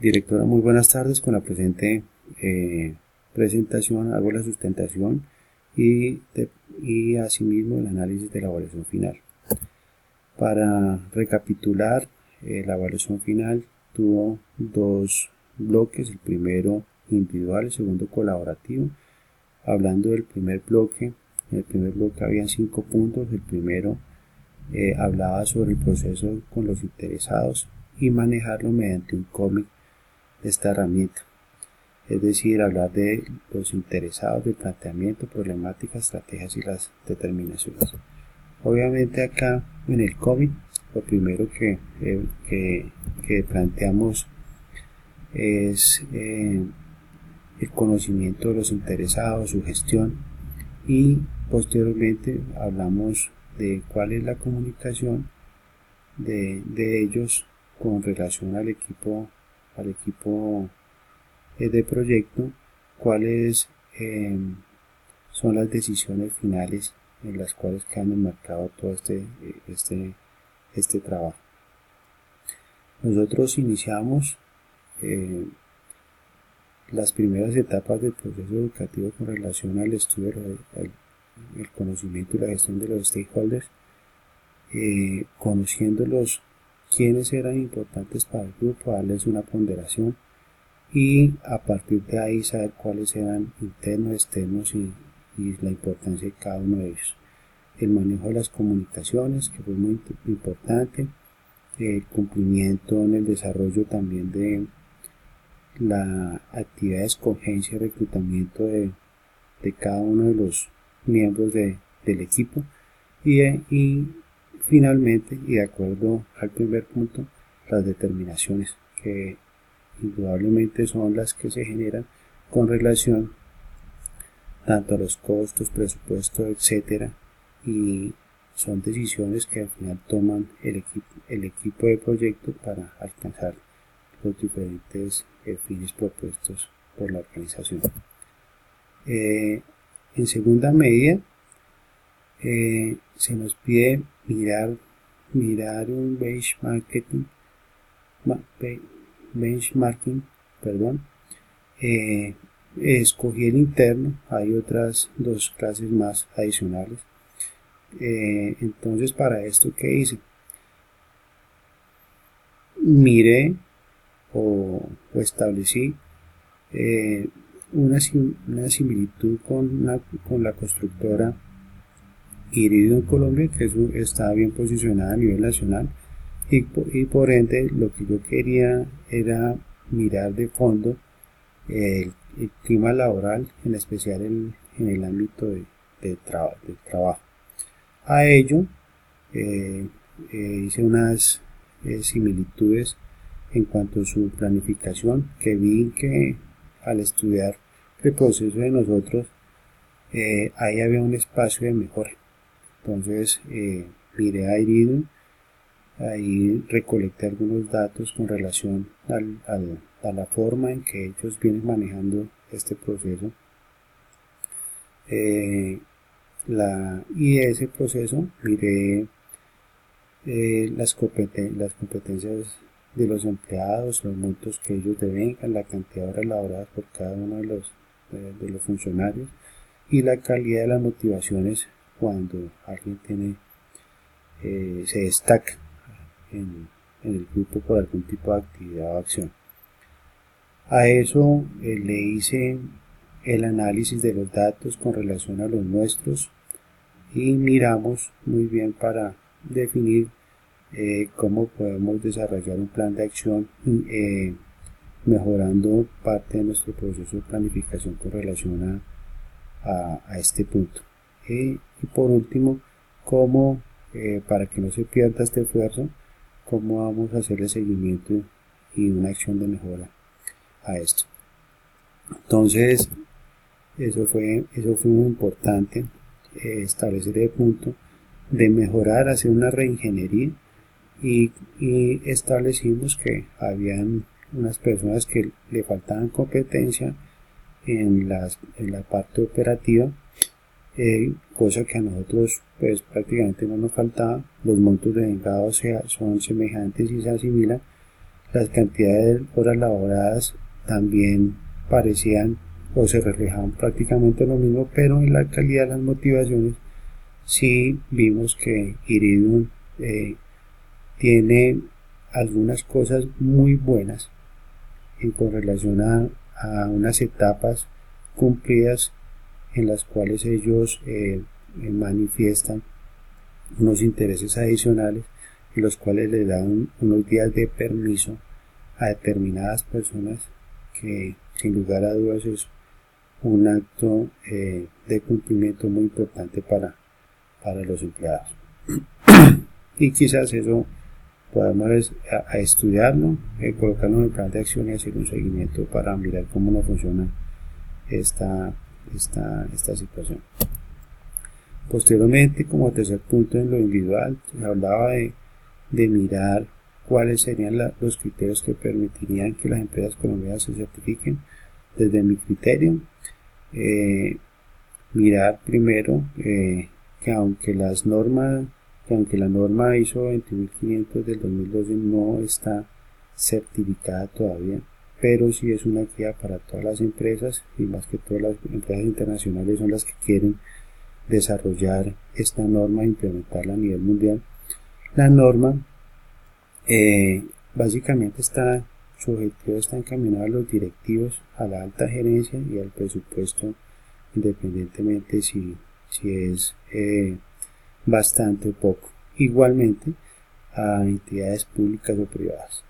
Directora, muy buenas tardes. Con la presente presentación hago la sustentación y asimismo el análisis de la evaluación final. Para recapitular, la evaluación final tuvo dos bloques, el primero individual, el segundo colaborativo. Hablando del primer bloque, en el primer bloque había 5 puntos. El primero hablaba sobre el proceso con los interesados y manejarlo mediante un cómic de esta herramienta, es decir, hablar de los interesados, del planteamiento, problemáticas, estrategias y las determinaciones. Obviamente acá en el cómic lo primero que planteamos es el conocimiento de los interesados, su gestión, y posteriormente hablamos de cuál es la comunicación de ellos con relación al equipo de proyecto, cuáles son las decisiones finales en las cuales quedan enmarcado todo este trabajo. Nosotros iniciamos las primeras etapas del proceso educativo con relación al estudio, el conocimiento y la gestión de los stakeholders, conociéndolos, quiénes eran importantes para el grupo, darles una ponderación y a partir de ahí saber cuáles eran internos, externos y la importancia de cada uno de ellos. El manejo de las comunicaciones, que fue muy importante, el cumplimiento en el desarrollo también de la actividad de escogencia y reclutamiento de cada uno de los miembros del equipo y finalmente, y de acuerdo al primer punto, las determinaciones que indudablemente son las que se generan con relación tanto a los costos, presupuestos, etcétera, y son decisiones que al final toman el equipo de proyecto para alcanzar los diferentes fines propuestos por la organización. En segunda medida, se nos pide mirar un benchmarking, escogí el interno, hay otras dos clases más adicionales. Entonces, para esto, ¿qué hice? Miré o establecí una similitud con la constructora Iridium Colombia, que está bien posicionada a nivel nacional, y por ende lo que yo quería era mirar de fondo el clima laboral, en especial en el ámbito del trabajo. A ello hice unas similitudes en cuanto a su planificación, que vi que al estudiar el proceso de nosotros ahí había un espacio de mejora. Entonces miré a Iridium, ahí recolecté algunos datos con relación a la forma en que ellos vienen manejando este proceso, y de ese proceso miré las competencias de los empleados, los montos que ellos devengan, la cantidad de horas laboradas por cada uno de los funcionarios y la calidad de las motivaciones cuando alguien se destaca en el grupo por algún tipo de actividad o acción. A eso le hice el análisis de los datos con relación a los nuestros y miramos muy bien para definir cómo podemos desarrollar un plan de acción mejorando parte de nuestro proceso de planificación con relación a este punto. Y por último, cómo, para que no se pierda este esfuerzo, cómo vamos a hacerle seguimiento y una acción de mejora a esto. Entonces, eso fue muy importante, establecer el punto de mejorar, hacer una reingeniería, y establecimos que habían unas personas que le faltaban competencia en la parte operativa, cosa que a nosotros pues prácticamente no nos faltaba. Los montos de vengado son semejantes y se asimilan. Las cantidades de horas laboradas también parecían o se reflejaban prácticamente lo mismo, pero en la calidad de las motivaciones sí vimos que Iridium tiene algunas cosas muy buenas con relación a unas etapas cumplidas en las cuales ellos manifiestan unos intereses adicionales y los cuales le dan unos días de permiso a determinadas personas, que sin lugar a dudas es un acto de cumplimiento muy importante para los empleados. Y quizás eso podamos a estudiarlo, colocarlo en el plan de acción y hacer un seguimiento para mirar cómo nos funciona esta situación. Posteriormente, como tercer punto en lo individual, se hablaba de mirar cuáles serían los criterios que permitirían que las empresas colombianas se certifiquen. Desde mi criterio, mirar primero que aunque la norma ISO 20500 del 2012 no está certificada todavía, pero sí es una guía para todas las empresas, y más que todas las empresas internacionales son las que quieren desarrollar esta norma e implementarla a nivel mundial. La norma básicamente su objetivo está encaminado a los directivos, a la alta gerencia y al presupuesto, independientemente si es bastante o poco. Igualmente a entidades públicas o privadas.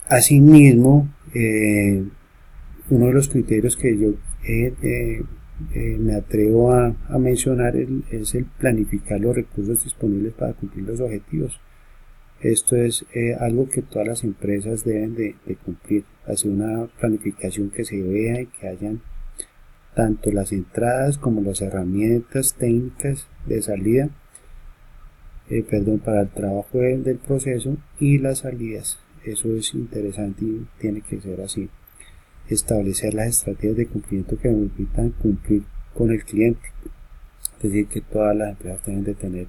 Asimismo, uno de los criterios que yo me atrevo a mencionar es el planificar los recursos disponibles para cumplir los objetivos. Esto es algo que todas las empresas deben de cumplir, hacer una planificación que se vea y que hayan tanto las entradas como las herramientas técnicas de salida, para el trabajo del proceso, y las salidas. Eso es interesante y tiene que ser así. Establecer las estrategias de cumplimiento que permitan cumplir con el cliente, es decir, que todas las empresas deben de tener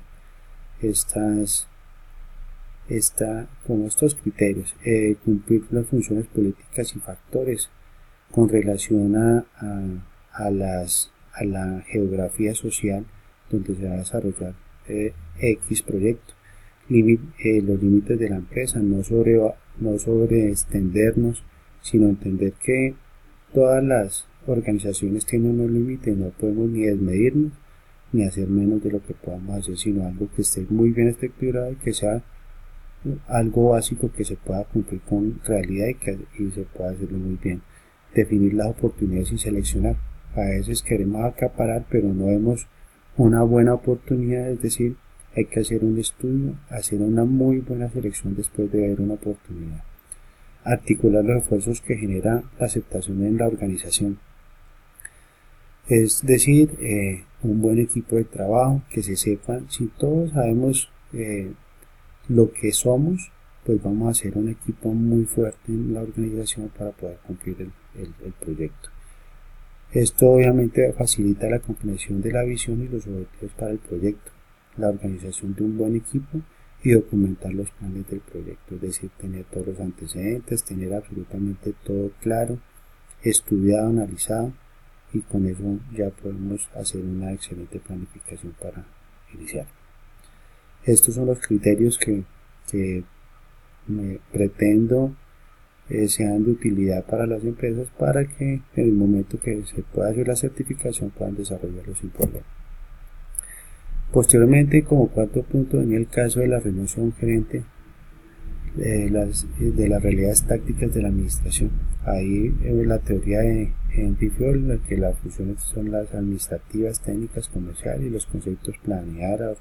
como estos criterios. Cumplir las funciones políticas y factores con relación a la geografía social donde se va a desarrollar X proyecto. Los límites de la empresa, no sobre extendernos, sino entender que todas las organizaciones tienen unos límites, no podemos ni desmedirnos ni hacer menos de lo que podamos hacer, sino algo que esté muy bien estructurado y que sea algo básico que se pueda cumplir con realidad y se pueda hacerlo muy bien. Definir las oportunidades y seleccionar. A veces queremos acaparar, pero no vemos una buena oportunidad, es decir, hay que hacer un estudio, hacer una muy buena selección después de ver una oportunidad. Articular los esfuerzos que genera la aceptación en la organización, es decir, un buen equipo de trabajo, que se sepa, si todos sabemos lo que somos, pues vamos a hacer un equipo muy fuerte en la organización para poder cumplir el proyecto. Esto obviamente facilita la comprensión de la visión y los objetivos para el proyecto, la organización de un buen equipo y documentar los planes del proyecto, es decir, tener todos los antecedentes, tener absolutamente todo claro, estudiado, analizado, y con eso ya podemos hacer una excelente planificación para iniciar. Estos son los criterios que pretendo sean de utilidad para las empresas, para que en el momento que se pueda hacer la certificación puedan desarrollarlo sin problema. Posteriormente, como cuarto punto, venía el caso de la remoción gerente de las realidades tácticas de la administración. Ahí la teoría de Henry Ford, en la que las funciones son las administrativas, técnicas, comerciales, y los conceptos planear,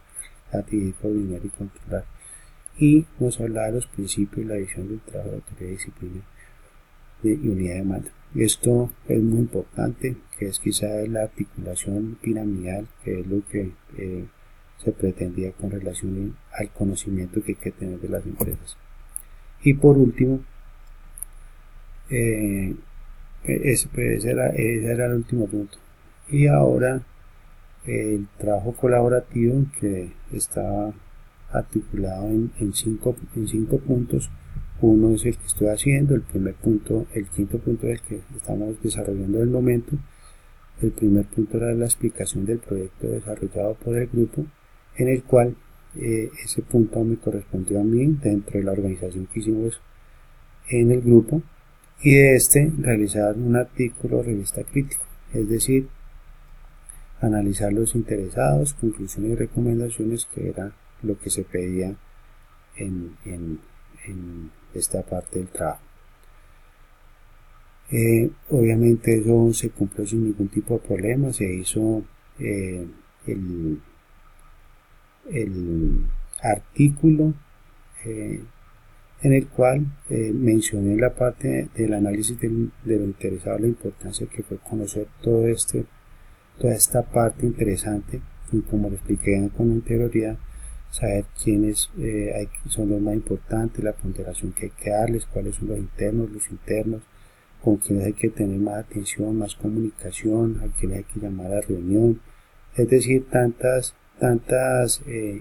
adquirir, coordinar y controlar. Y nos hablaba de los principios y la visión del trabajo de autoridad, disciplina y unidad de mando. Esto es muy importante, que es quizá la articulación piramidal, que es lo que se pretendía con relación al conocimiento que hay que tener de las empresas. Y por último, ese era el último punto. Y ahora el trabajo colaborativo, que estaba articulado en cinco puntos. Uno es el que estoy haciendo, el quinto punto es el que estamos desarrollando en el momento. El primer punto era la explicación del proyecto desarrollado por el grupo, en el cual ese punto me correspondió a mí dentro de la organización que hicimos en el grupo, y de este realizar un artículo revista crítico, es decir, analizar los interesados, conclusiones y recomendaciones, que era lo que se pedía en esta parte del trabajo. Obviamente eso se cumplió sin ningún tipo de problema. Se hizo el artículo en el cual mencioné la parte del análisis de lo interesado, la importancia que fue conocer toda esta parte interesante, y como lo expliqué con anterioridad, saber quiénes son los más importantes, la ponderación que hay que darles, cuáles son los internos, con quienes hay que tener más atención, más comunicación, a quienes hay que llamar a reunión, es decir, tantas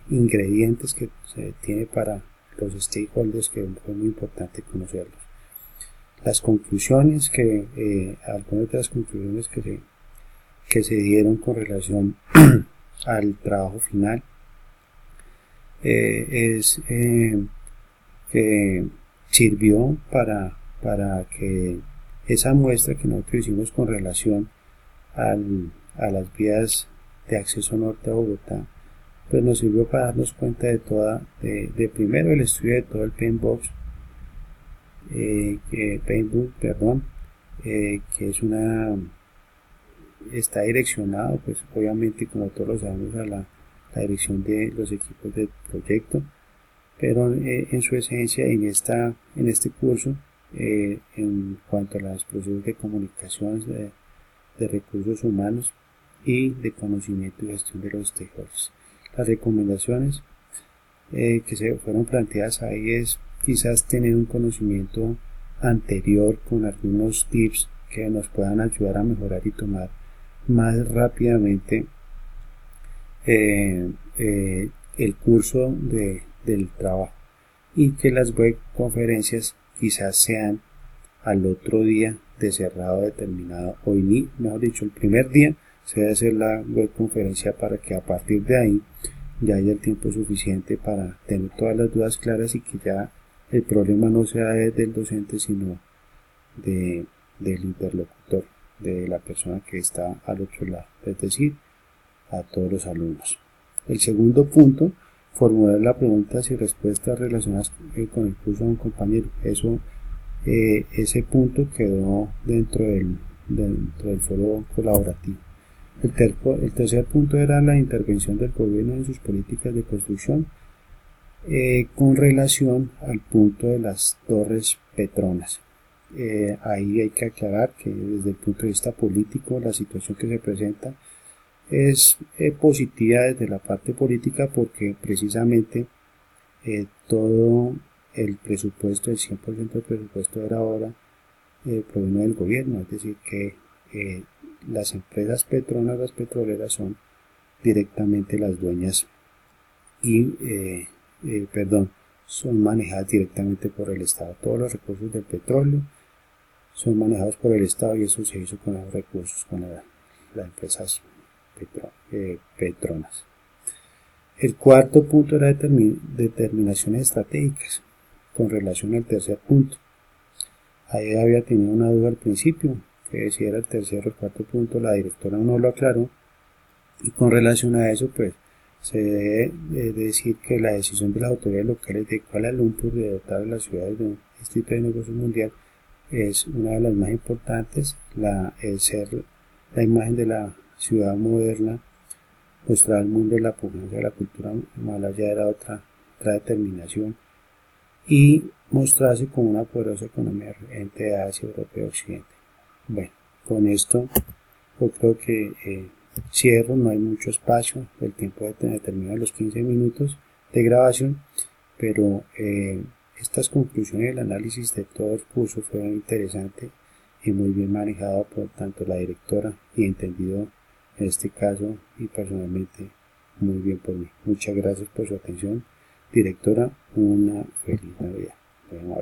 ingredientes que se tiene para los stakeholders, que fue muy importante conocerlos. Las conclusiones, algunas de las conclusiones que se dieron con relación al trabajo final, que sirvió para que esa muestra que nosotros hicimos con relación a las vías de acceso norte a Bogotá, pues nos sirvió para darnos cuenta de primero el estudio de todo el Paintbook, que está direccionado, pues obviamente, como todos lo sabemos, a la dirección de los equipos de proyecto, pero en su esencia, en este curso, en cuanto a los procesos de comunicación, de recursos humanos y de conocimiento y gestión de los stakeholders. Las recomendaciones que se fueron planteadas ahí es quizás tener un conocimiento anterior con algunos tips que nos puedan ayudar a mejorar y tomar más rápidamente el curso del trabajo, y que las web conferencias quizás sean al otro día de cerrado determinado, mejor dicho, el primer día se debe hacer la web conferencia, para que a partir de ahí ya haya el tiempo suficiente para tener todas las dudas claras, y que ya el problema no sea del docente, sino del interlocutor, de la persona que está al otro lado, es decir, a todos los alumnos. El segundo punto, formular la preguntas y respuestas relacionadas con el curso de un compañero. Ese punto quedó dentro del foro colaborativo. El tercer punto era la intervención del gobierno en sus políticas de construcción, con relación al punto de las torres Petronas. Ahí hay que aclarar que desde el punto de vista político, la situación que se presenta es positiva desde la parte política, porque precisamente todo el presupuesto, el 100% del presupuesto era ahora proviene del gobierno, es decir, que las empresas Petronas, las petroleras, son directamente las dueñas y son manejadas directamente por el Estado. Todos los recursos del petróleo son manejados por el Estado, y eso se hizo con los recursos, con las empresas Petronas. El cuarto punto era determinaciones estratégicas con relación al tercer punto. Ahí había tenido una duda al principio, que si era el tercer o el cuarto punto, la directora no lo aclaró, y con relación a eso, pues se debe decir que la decisión de las autoridades locales de Kuala Lumpur de dotar a las ciudades de un distrito de negocios mundial es una de las más importantes. El ser la imagen de la ciudad moderna, mostrar al mundo la pugnancia de la cultura malaya, era otra determinación, y mostrarse como una poderosa economía emergente de Asia, Europa y Occidente. Bueno, con esto yo creo que cierro. No hay mucho espacio, el tiempo determina los 15 minutos de grabación, pero estas conclusiones del análisis de todo el curso fueron interesantes y muy bien manejado por tanto la directora, y entendido en este caso y personalmente muy bien por mí. Muchas gracias por su atención. Directora, una feliz Navidad. Bueno,